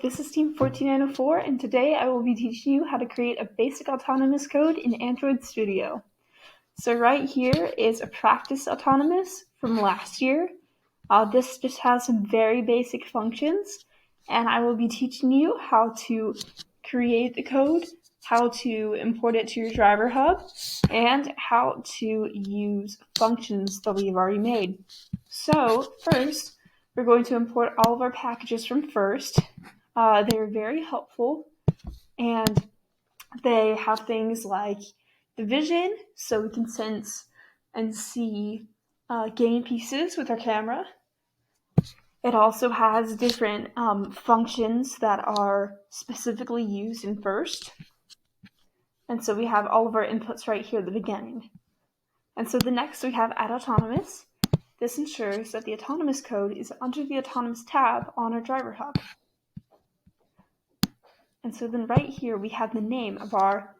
this is Team 14904, and today I will be teaching you how to create a basic autonomous code in Android Studio. So right here is a practice autonomous from last year. This just has some very basic functions, and I will be teaching you how to create the code, how to import it to your driver hub, and how to use functions that we've already made. So first, we're going to import all of our packages from first. They're very helpful, and they have things like the vision, so we can sense and see game pieces with our camera. It also has different functions that are specifically used in first. And so we have all of our inputs right here at the beginning. And so the next we have add autonomous. This ensures that the autonomous code is under the autonomous tab on our driver hub. And so then right here we have the name of our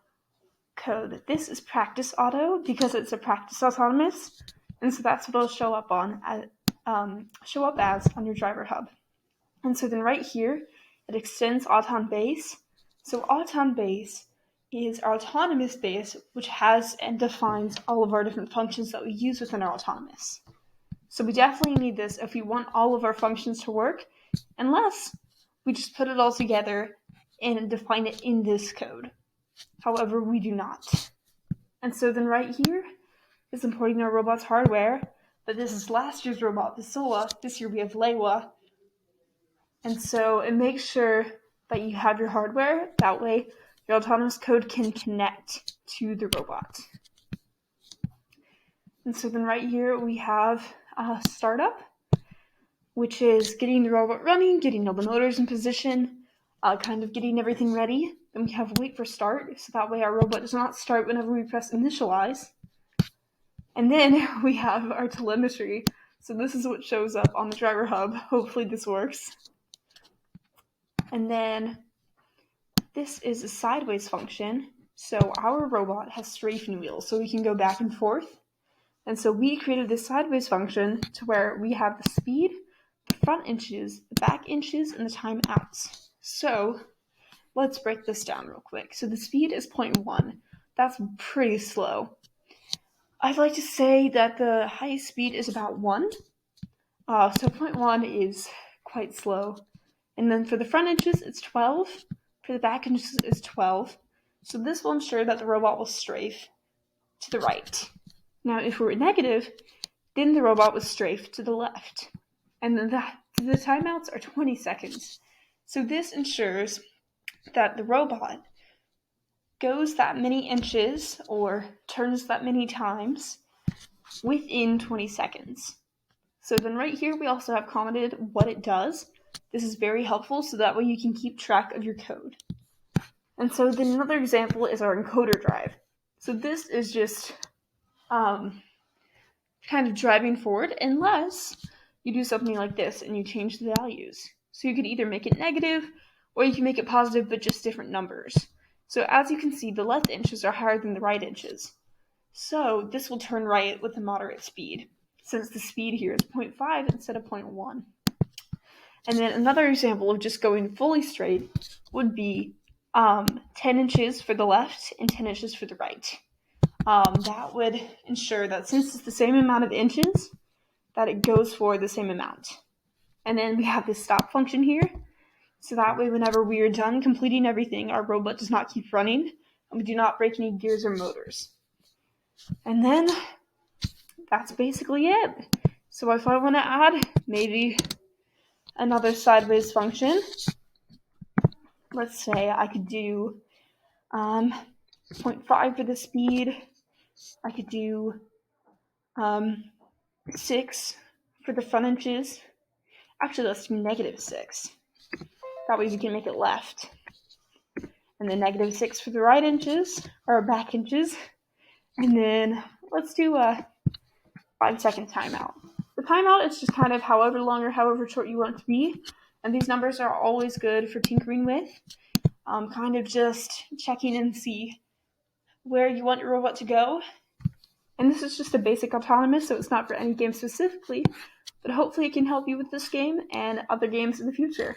code. This is practice auto because it's a practice autonomous, and so that's what it'll show up as on your driver hub. And so then right here it extends auton base. So auton base is our autonomous base, which has and defines all of our different functions that we use within our autonomous. So we definitely need this if we want all of our functions to work, unless we just put it all together and define it in this code. However, we do not. And so then right here is importing our robot's hardware, but this is last year's robot, Bisola. This year we have Lewa. And so it makes sure that you have your hardware. That way your autonomous code can connect to the robot. And so then right here we have startup, which is getting the robot running, getting all the motors in position, kind of getting everything ready. Then we have wait for start, so that way our robot does not start whenever we press initialize. And then we have our telemetry. So this is what shows up on the driver hub. Hopefully this works. And then this is a sideways function. So our robot has strafing wheels, so we can go back and forth. And so we created this sideways function to where we have the speed, the front inches, the back inches, and the timeouts. So let's break this down real quick. So the speed is 0.1. That's pretty slow. I'd like to say that the highest speed is about 1. So 0.1 is quite slow. And then for the front inches, it's 12. For the back inches, it's 12. So this will ensure that the robot will strafe to the right. Now, if we're negative, then the robot will strafe to the left. And then the timeouts are 20 seconds. So this ensures that the robot goes that many inches or turns that many times within 20 seconds. So then right here we also have commented what it does. This is very helpful, so that way you can keep track of your code. And so then another example is our encoder drive. So this is just kind of driving forward unless you do something like this and you change the values. So you could either make it negative or you can make it positive, but just different numbers. So as you can see, the left inches are higher than the right inches. So this will turn right with a moderate speed, since the speed here is 0.5 instead of 0.1. And then another example of just going fully straight would be 10 inches for the left and 10 inches for the right. That would ensure that since it's the same amount of inches, that it goes for the same amount. And then we have this stop function here. So that way, whenever we are done completing everything, our robot does not keep running, and we do not break any gears or motors. And then that's basically it. So if I want to add maybe another sideways function, let's say I could do 0.5 for the speed. I could do 6 for the front inches. Actually, let's do -6. That way we can make it left. And then -6 for the right inches, or back inches. And then let's do a 5-second timeout. The timeout is just kind of however long or however short you want it to be. And these numbers are always good for tinkering with. Kind of just checking and see where you want your robot to go. And this is just a basic autonomous, so it's not for any game specifically. But hopefully it can help you with this game and other games in the future.